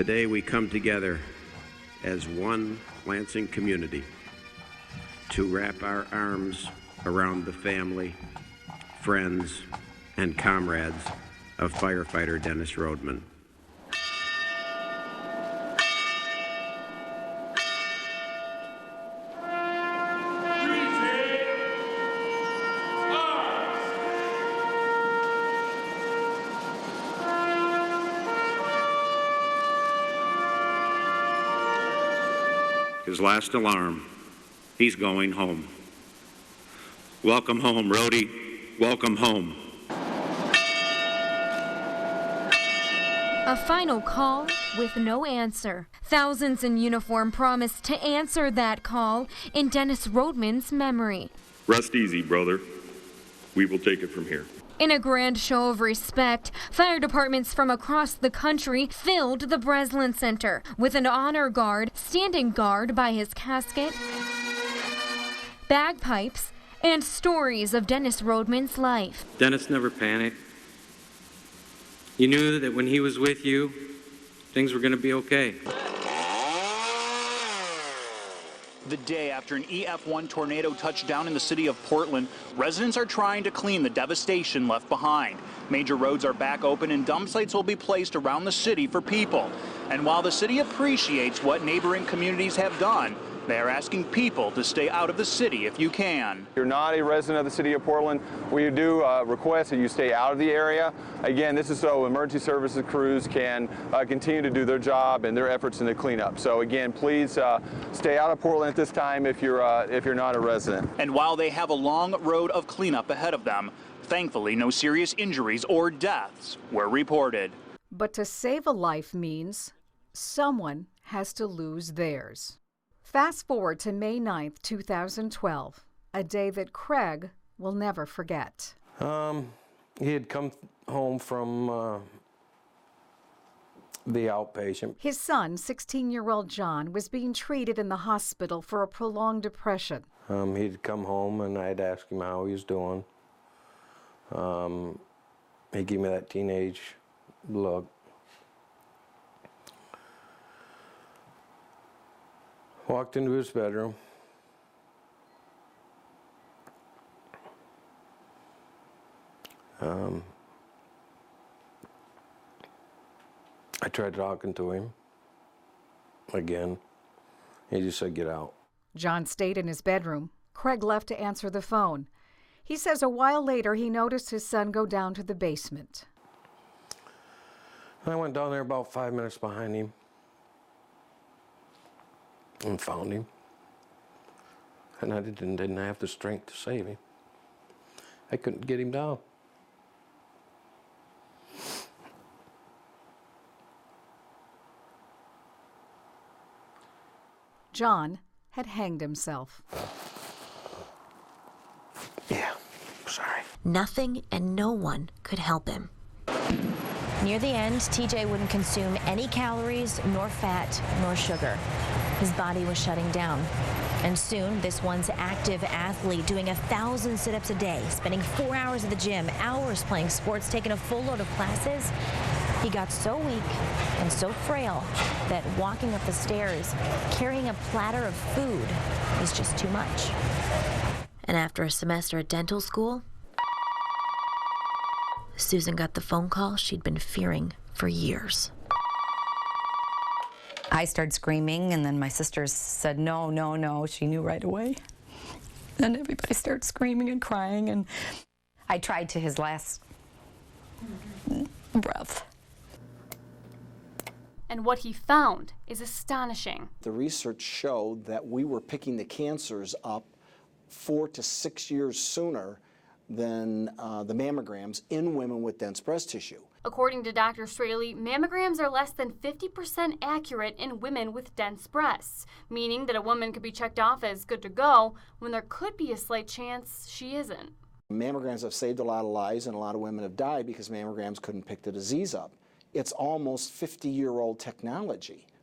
Today we come together as one Lansing community to wrap our arms around the family, friends, and comrades of firefighter Dennis Rodman. His last alarm, he's going home. Welcome home, Rhodey. Welcome home. A final call with no answer. Thousands in uniform promised to answer that call in Dennis Rodman's memory. Rest easy, brother. We will take it from here. In a grand show of respect, fire departments from across the country filled the Breslin Center with an honor guard standing guard by his casket, bagpipes, and stories of Dennis Rodman's life. Dennis never panicked. You knew that when he was with you, things were going to be okay. The day after an EF1 tornado touched down in the city of Portland, residents are trying to clean the devastation left behind. Major roads are back open and dump sites will be placed around the city for people. And while the city appreciates what neighboring communities have done, they are asking people to stay out of the city if you can. If you're not a resident of the city of Portland, we do request that you stay out of the area. Again, this is so emergency services crews can continue to do their job and their efforts in the cleanup. So again, please stay out of Portland at this time if you're not a resident. And while they have a long road of cleanup ahead of them, thankfully no serious injuries or deaths were reported. But to save a life means someone has to lose theirs. Fast forward to May 9th, 2012, a day that Craig will never forget. He had come home from the outpatient. His son, 16-year-old John, was being treated in the hospital for a prolonged depression. He'd come home and I'd ask him how he was doing. He gave me that teenage look. Walked into his bedroom. I tried talking to him again. He just said, "Get out." John stayed in his bedroom. Craig left to answer the phone. He says a while later he noticed his son go down to the basement. I went down there about 5 minutes behind him and found him. And I didn't have the strength to save him. I couldn't get him down. John had hanged himself. Yeah, sorry. Nothing and no one could help him. Near the end, TJ wouldn't consume any calories, nor fat, nor sugar. His body was shutting down. And soon, this once active athlete doing 1,000 sit-ups a day, spending 4 hours at the gym, hours playing sports, taking a full load of classes, he got so weak and so frail that walking up the stairs, carrying a platter of food, was just too much. And after a semester at dental school, Susan got the phone call she'd been fearing for years. I started screaming, and then my sisters said, "No, no, no." She knew right away. And everybody started screaming and crying, and I tried to his last breath. And what he found is astonishing. The research showed that we were picking the cancers up 4 to 6 years sooner than the mammograms in women with dense breast tissue. According to Dr. Straley, mammograms are less than 50% accurate in women with dense breasts, meaning that a woman could be checked off as good to go when there could be a slight chance she isn't. Mammograms have saved a lot of lives, and a lot of women have died because mammograms couldn't pick the disease up. It's almost 50-year-old technology.